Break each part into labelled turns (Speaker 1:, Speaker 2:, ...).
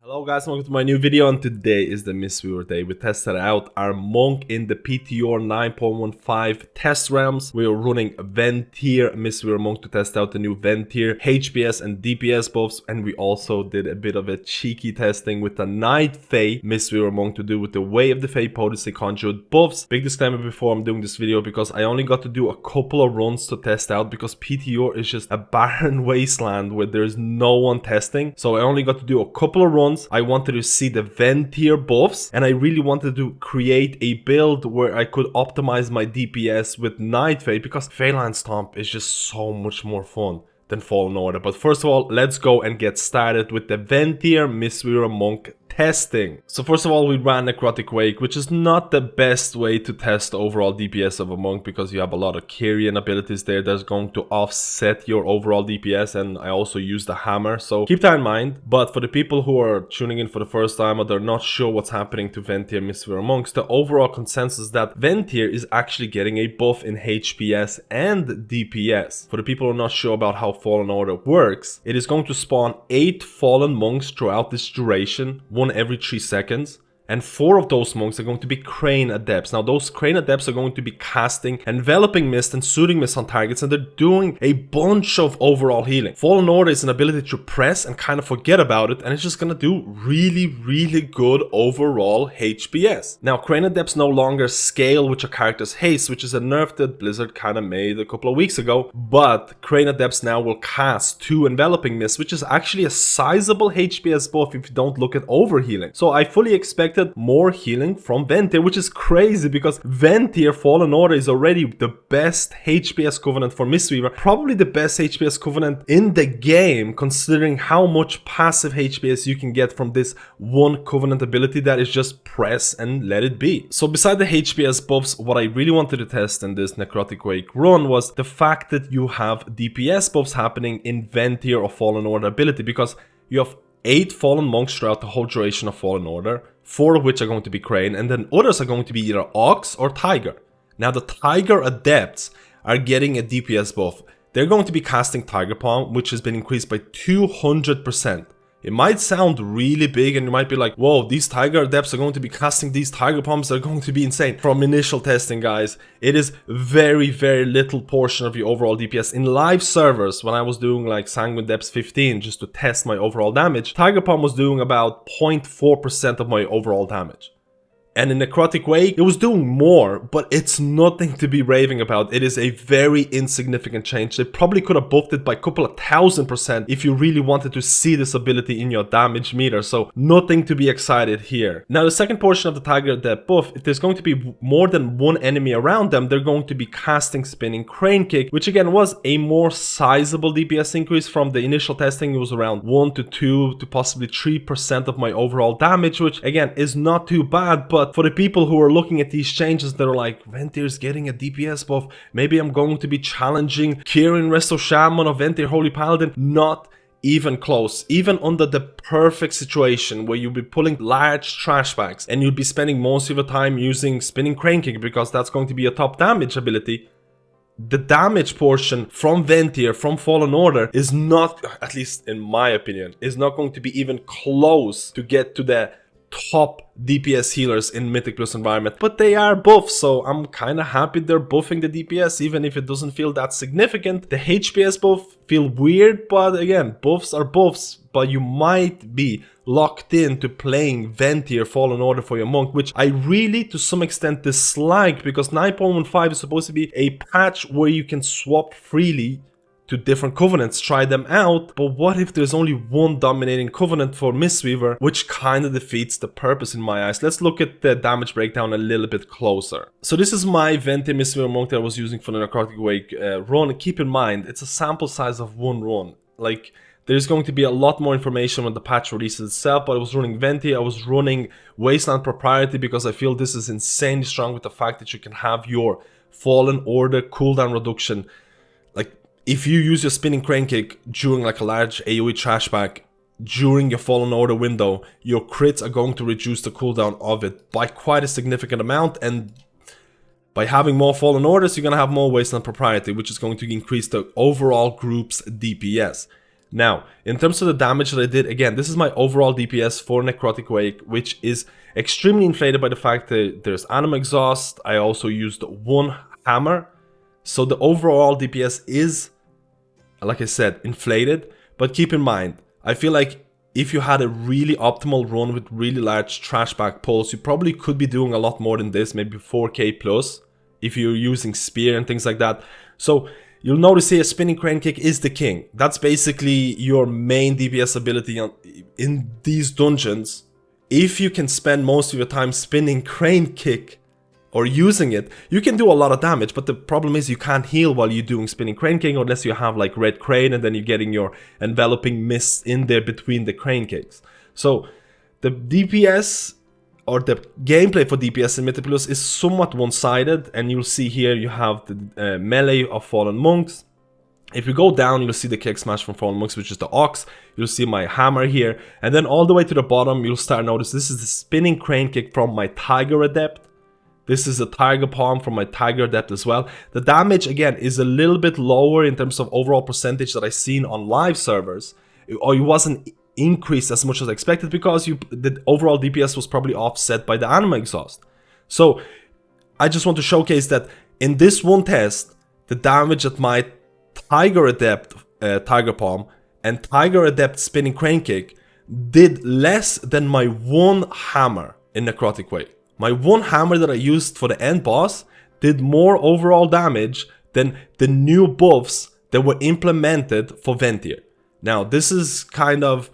Speaker 1: Hello guys, welcome to my new video, and today is the Mistweaver day. We tested out our monk in the Venthyr 9.1.5 test realms. We are running Venthyr Mistweaver monk to test out the new Venthyr HPS and DPS buffs, and we also did a bit of a cheeky testing with the Night Fae Mistweaver monk to do with the Way of the Fae potency conjured buffs. Big disclaimer before I'm doing this video, because I only got to do a couple of runs to test out because Venthyr is just a barren wasteland where there's no one testing. So I only got to do a couple of runs. I wanted to see the Venthyr buffs, and I really wanted to create a build where I could optimize my DPS with Night Fae, because Phalanx Stomp is just so much more fun than Fallen Order. But first of all, let's go and get started with the Venthyr Mistweaver monk testing. So first of all, we ran Necrotic Wake, which is not the best way to test overall DPS of a monk, because you have a lot of carrying abilities there that's going to offset your overall DPS, and I also use the hammer, so keep that in mind. But for the people who are tuning in for the first time or they're not sure what's happening to Venthyr Mistweaver monks, the overall consensus is that Venthyr is actually getting a buff in HPS and DPS. For the people who are not sure about how Fallen Order works, it is going to spawn 8 fallen monks throughout this duration, one every 3 seconds, and 4 of those monks are going to be Crane Adepts. Now those Crane Adepts are going to be casting Enveloping Mist and Soothing Mist on targets, and they're doing a bunch of overall healing. Fallen Order is an ability to press and kind of forget about it, and it's just gonna do really good overall HPS. Now Crane Adepts no longer scale with your character's haste, which is a nerf that Blizzard kind of made a couple of weeks ago, but Crane Adepts now will cast 2 Enveloping Mist, which is actually a sizable HPS buff if you don't look at overhealing. So I fully expect more healing from Venthyr, which is crazy because Venthyr Fallen Order is already the best HPS covenant for Mistweaver, probably the best HPS covenant in the game, considering how much passive HPS you can get from this one covenant ability that is just press and let it be. So beside the HPS buffs, what I really wanted to test in this Necrotic Wake run was the fact that you have DPS buffs happening in Venthyr or Fallen Order ability, because you have 8 fallen monks throughout the whole duration of Fallen Order, 4 of which are going to be Crane, and then others are going to be either Ox or Tiger. Now the Tiger Adepts are getting a DPS buff. They're going to be casting Tiger Palm, which has been increased by 200%. It might sound really big and you might be like, whoa, these Tiger Adepts are going to be casting these Tiger Palms, they're going to be insane. From initial testing, guys, it is very little portion of your overall DPS. In live servers, when I was doing like Sanguine Depths 15 just to test my overall damage, Tiger Palm was doing about 0.4% of my overall damage. And in Necrotic Wake, it was doing more, but it's nothing to be raving about. It is a very insignificant change. They probably could have buffed it by a couple of 1000% if you really wanted to see this ability in your damage meter, so nothing to be excited here. Now the second portion of the Tiger Adept buff, if there's going to be more than one enemy around them, they're going to be casting Spinning Crane Kick, which again was a more sizable DPS increase. From the initial testing, it was around 1 to 2 to possibly 3% of my overall damage, which again is not too bad. But for the people who are looking at these changes, they're like, Venthyr's getting a DPS buff, maybe I'm going to be challenging Kirin Resto Shaman or Venthyr Holy Paladin. Not even close. Even under the perfect situation where you'll be pulling large trash bags and you'll be spending most of your time using Spinning Crane Kick because that's going to be a top damage ability, the damage portion from Venthyr, from Fallen Order, is not, at least in my opinion, is not going to be even close to get to the top DPS healers in Mythic Plus environment. But they are buffs, so I'm kind of happy they're buffing the DPS, even if it doesn't feel that significant. The HPS buff feel weird, but again, buffs are buffs. But you might be locked in to playing Venthyr Fallen Order for your monk, which I really to some extent dislike, because 9.15 is supposed to be a patch where you can swap freely to different covenants, try them out. But what if there's only one dominating covenant for Mistweaver, which kind of defeats the purpose in my eyes? Let's look at the damage breakdown a little bit closer. So this is my Venthyr Mistweaver monk that I was using for the Necrotic Wake run. Keep in mind, it's a sample size of 1 run. Like, there's going to be a lot more information when the patch releases itself, but I was running Venthyr, I was running Wasteland Propriety, because I feel this is insanely strong with the fact that you can have your Fallen Order cooldown reduction. Like, if you use your Spinning Crane Kick during like a large AoE trashback during your Fallen Order window, your crits are going to reduce the cooldown of it by quite a significant amount, and by having more Fallen Orders, you're going to have more Wasteland Propriety, which is going to increase the overall group's DPS. Now, in terms of the damage that I did, again, this is my overall DPS for Necrotic Wake, which is extremely inflated by the fact that there's Anima Exhaust. I also used one hammer. So the overall DPS is, like I said, inflated. But keep in mind, I feel like if you had a really optimal run with really large trashback pulls, you probably could be doing a lot more than this, maybe 4k plus, if you're using spear and things like that. So you'll notice here, Spinning Crane Kick is the king. That's basically your main DPS ability in these dungeons. If you can spend most of your time Spinning Crane Kick or using it, you can do a lot of damage, but the problem is you can't heal while you're doing Spinning Crane Kick unless you have like Red Crane and then you're getting your enveloping mist in there between the crane kicks. So the DPS or the gameplay for DPS in Mythic is somewhat one-sided, and you'll see here you have the melee of Fallen Monks. If you go down, you'll see the kick smash from Fallen Monks, which is the Ox. You'll see my hammer here, and then all the way to the bottom, you'll start notice this is the Spinning Crane Kick from my Tiger Adept. This is a Tiger Palm from my Tiger Adept as well. The damage, again, is a little bit lower in terms of overall percentage that I've seen on live servers. Or it wasn't increased as much as I expected because the overall DPS was probably offset by the Anima Exhaust. So I just want to showcase that in this one test, the damage at my Tiger Adept Tiger Palm and Tiger Adept Spinning Crane Kick did less than my one hammer in Necrotic Wake. My one hammer that I used for the end boss did more overall damage than the new buffs that were implemented for Venthyr. Now, this is kind of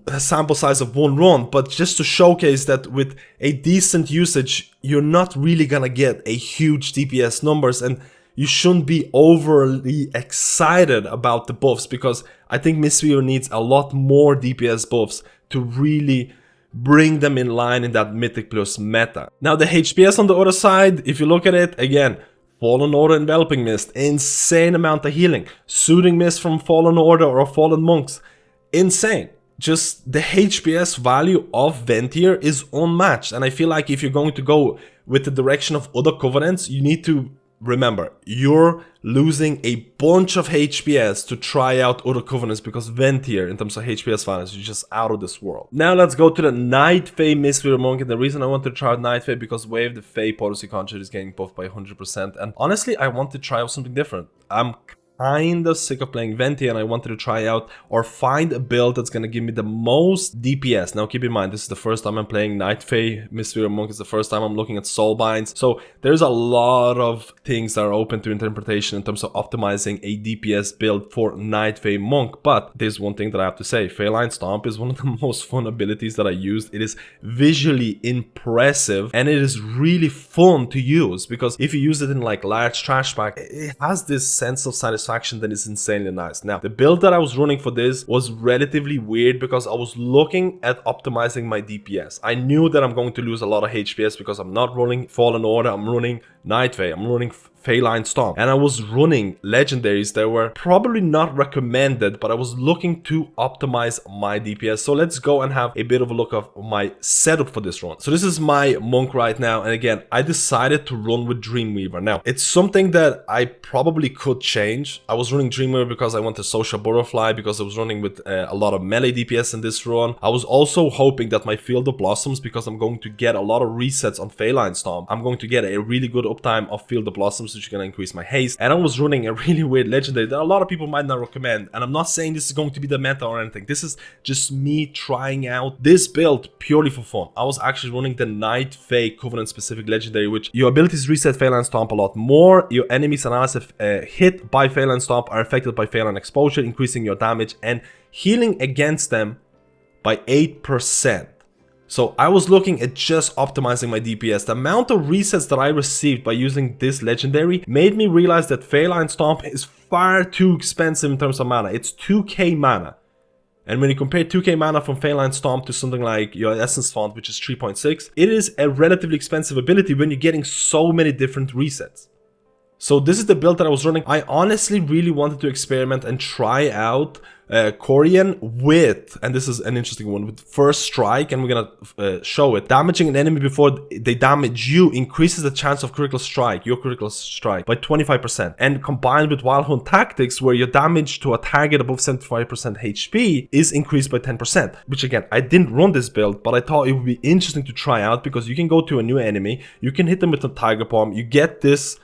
Speaker 1: a sample size of one run, but just to showcase that with a decent usage, you're not really gonna get a huge DPS numbers, and you shouldn't be overly excited about the buffs, because I think Mistweaver needs a lot more DPS buffs to really bring them in line in that Mythic Plus meta. Now the HPS on the other side, if you look at it, again, Fallen Order Enveloping Mist, insane amount of healing. Soothing Mist from Fallen Order or Fallen Monks, insane. Just the HPS value of Venthyr is unmatched, and I feel like if you're going to go with the direction of other covenants, you need to remember, you're losing a bunch of HPS to try out other covenants, because Venthyr, in terms of HPS values, is just out of this world. Now let's go to the Night Fae Mistweaver Monk, and the reason I want to try out Night Fae because Wave the Fae Potency Conjure is getting buffed by 100%, and honestly, I want to try out something different. I'm kind of sick of playing Venthyr, and I wanted to try out or find a build that's going to give me the most DPS. Now keep in mind, this is the first time I'm playing Night Fae Mistweaver Monk. It's the first time I'm looking at soul binds, so there's a lot of things that are open to interpretation in terms of optimizing a DPS build for Night Fae Monk. But there's one thing that I have to say, Feline Stomp is one of the most fun abilities that I used. It is visually impressive and it is really fun to use, because if you use it in like large trash pack, it has this sense of satisfaction that is insanely nice. Now, the build that I was running for this was relatively weird because I was looking at optimizing my DPS. I knew that I'm going to lose a lot of HPS because I'm not running Fallen Order, I'm running Night Fae, I'm running Feline Stomp, and I was running legendaries that were probably not recommended, but I was looking to optimize my DPS. So let's go and have a bit of a look of my setup for this run. So this is my monk right now, and again, I decided to run with Dreamweaver. Now, it's something that I probably could change. I was running Dreamweaver because I wanted Social Butterfly, because I was running with a lot of melee DPS in this run. I was also hoping that my Field of Blossoms, because I'm going to get a lot of resets on Feline Stomp, I'm going to get a really good uptime of Field of Blossoms, which is going to increase my haste. And I was running a really weird legendary that a lot of people might not recommend, and I'm not saying this is going to be the meta or anything. This is just me trying out this build purely for fun. I was actually running the Night Fae Covenant specific legendary, which your abilities reset Feline Stomp a lot more. Your enemies and allies hit by Feline Stomp are affected by Feline Exposure, increasing your damage and healing against them by 8%. So I was looking at just optimizing my DPS. The amount of resets that I received by using this legendary made me realize that Feline Stomp is far too expensive in terms of mana. It's 2k mana. And when you compare 2k mana from Feline Stomp to something like your Essence Font, which is 3.6, it is a relatively expensive ability when you're getting so many different resets. So this is the build that I was running. I honestly really wanted to experiment and try out Corian with, and this is an interesting one, with First Strike, and we're gonna show it. Damaging an enemy before they damage you increases the chance of critical strike, your critical strike, by 25%. And combined with Wild Hunt Tactics, where your damage to a target above 75% HP is increased by 10%. Which again, I didn't run this build, but I thought it would be interesting to try out, because you can go to a new enemy, you can hit them with a Tiger Palm, you get this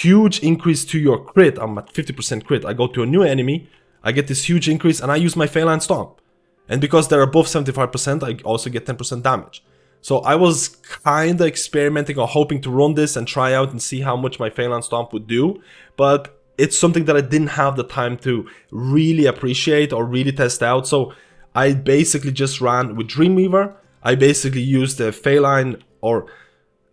Speaker 1: huge increase to your crit. I'm at 50% crit. I go to a new enemy, I get this huge increase, and I use my Phalanx Stomp. And because they're above 75%, I also get 10% damage. So I was kinda experimenting or hoping to run this and try out and see how much my Phalanx Stomp would do. But it's something that I didn't have the time to really appreciate or really test out. So I basically just ran with Dreamweaver. I basically used the Feline or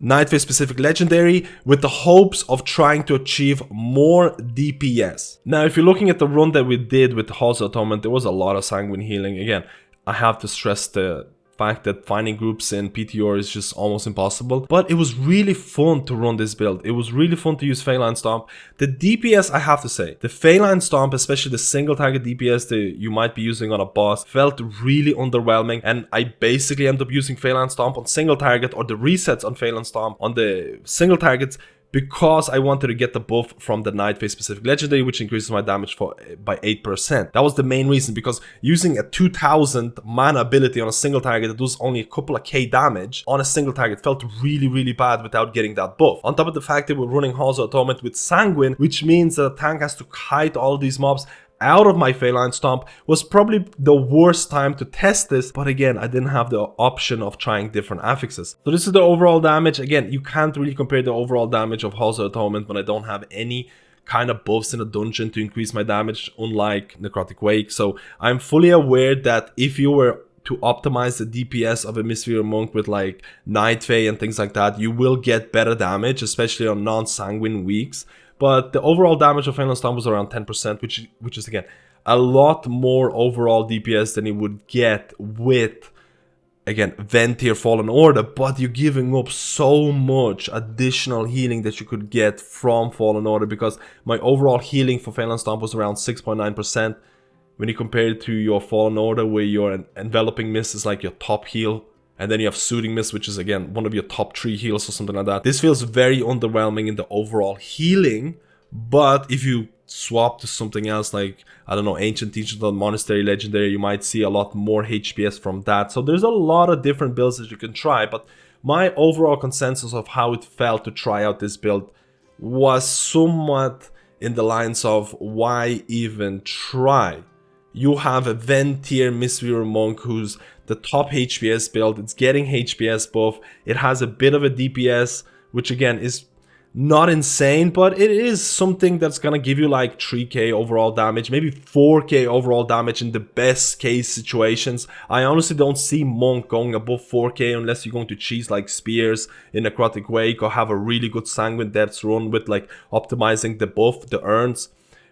Speaker 1: Night Fae specific legendary with the hopes of trying to achieve more DPS. Now, if you're looking at the run that we did with the Halls of Atonement, there was a lot of sanguine healing. Again, I have to stress the fact that finding groups in PTR is just almost impossible, but it was really fun to run this build. It was really fun to use Phalanx Stomp. The DPS, I have to say, the Phalanx Stomp, especially the single target DPS that you might be using on a boss, felt really underwhelming, and I basically end up using Phalanx Stomp on single target, or the resets on Phalanx Stomp on the single targets, because I wanted to get the buff from the Night Fae specific legendary, which increases my damage by 8%. That was the main reason, because using a 2000 mana ability on a single target that does only a couple of K damage on a single target felt really bad without getting that buff. On top of the fact that we're running Halls of Atonement with Sanguine, which means that the tank has to kite all these mobs out of my Phalanx Stomp, was probably the worst time to test this, but again, I didn't have the option of trying different affixes. So this is the overall damage. Again, you can't really compare the overall damage of Halls of Atonement when I don't have any kind of buffs in a dungeon to increase my damage, unlike Necrotic Wake. So I'm fully aware that if you were to optimize the DPS of a Mistweaver Monk with like Night Fae and things like that, you will get better damage, especially on non-sanguine weeks. But the overall damage of Phalanx Stomp was around 10%, which is again a lot more overall DPS than you would get with, again, Venthyr Fallen Order. But you're giving up so much additional healing that you could get from Fallen Order, because my overall healing for Phalanx Stomp was around 6.9%. When you compare it to your Fallen Order, where your Enveloping Mist is like your top heal, and then you have Soothing Mist, which is again one of your top 3 heals or something like that. This feels very underwhelming in the overall healing, but if you swap to something else like, I don't know, Ancient Teachers or Monastery Legendary, you might see a lot more HPS from that. So there's a lot of different builds that you can try, but my overall consensus of how it felt to try out this build was somewhat in the lines of, why even try? You have a Venthyr Mistweaver Monk who's the top HPS build. It's getting HPS buff. It has a bit of a DPS, which again is not insane, but it is something that's gonna give you like 3k overall damage, maybe 4k overall damage in the best case situations. I honestly don't see Monk going above 4k unless you're going to cheese like Spears in Necrotic Wake, or have a really good Sanguine Depths run with like optimizing the buff, the urns.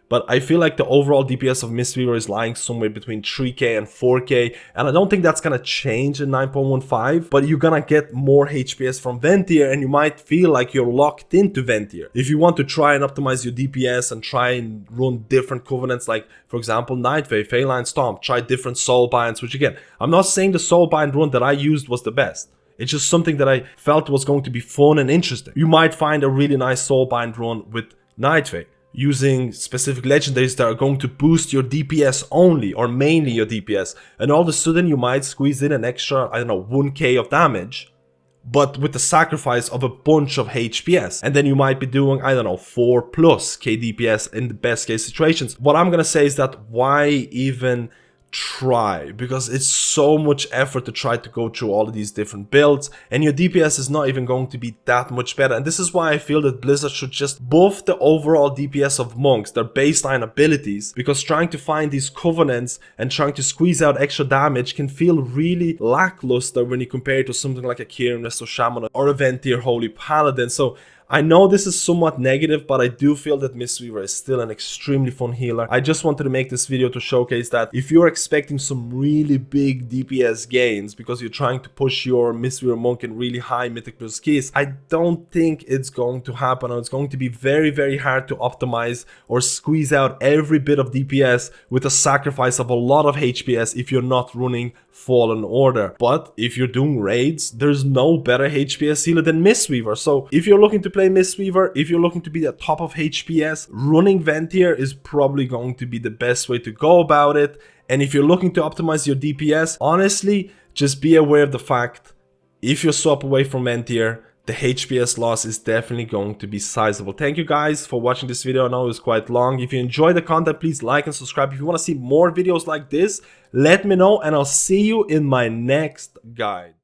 Speaker 1: But I feel like the overall DPS of Mistweaver is lying somewhere between 3k and 4k, and I don't think that's gonna change in 9.1.5, but you're gonna get more HPS from Venthyr, and you might feel like you're locked into Venthyr. If you want to try and optimize your DPS and try and run different covenants, like for example Night Fae, Phalanx Stomp, try different soul binds, which again, I'm not saying the soul bind run that I used was the best. It's just something that I felt was going to be fun and interesting. You might find a really nice soulbind run with Night Fae, using specific legendaries that are going to boost your DPS only, or mainly your DPS, and all of a sudden you might squeeze in an extra, I don't know, 1k of damage, but with the sacrifice of a bunch of HPS, and then you might be doing, I don't know, 4+ k DPS in the best case situations. What I'm gonna say is that why even try? Because it's so much effort to try to go through all of these different builds, and your DPS is not even going to be that much better. And this is why I feel that Blizzard should just buff the overall DPS of monks, their baseline abilities, because trying to find these covenants and trying to squeeze out extra damage can feel really lackluster when you compare it to something like a Kirin Resto Shaman or a Venthyr Holy Paladin. So I know this is somewhat negative, but I do feel that Mistweaver is still an extremely fun healer. I just wanted to make this video to showcase that if you're expecting some really big DPS gains because you're trying to push your Mistweaver Monk in really high Mythic Plus keys, I don't think it's going to happen, or it's going to be very, very hard to optimize or squeeze out every bit of DPS with the sacrifice of a lot of HPS if you're not running Fallen Order. But if you're doing raids, there's no better HPS healer than Mistweaver. So if you're looking to play Mistweaver, if you're looking to be at top of HPS, running Venthyr is probably going to be the best way to go about it. And if you're looking to optimize your DPS, honestly, just be aware of the fact, if you swap away from Venthyr, the HPS loss is definitely going to be sizable. Thank you guys for watching this video. I know it was quite long. If you enjoyed the content, please like and subscribe. If you want to see more videos like this, let me know, and I'll see you in my next guide.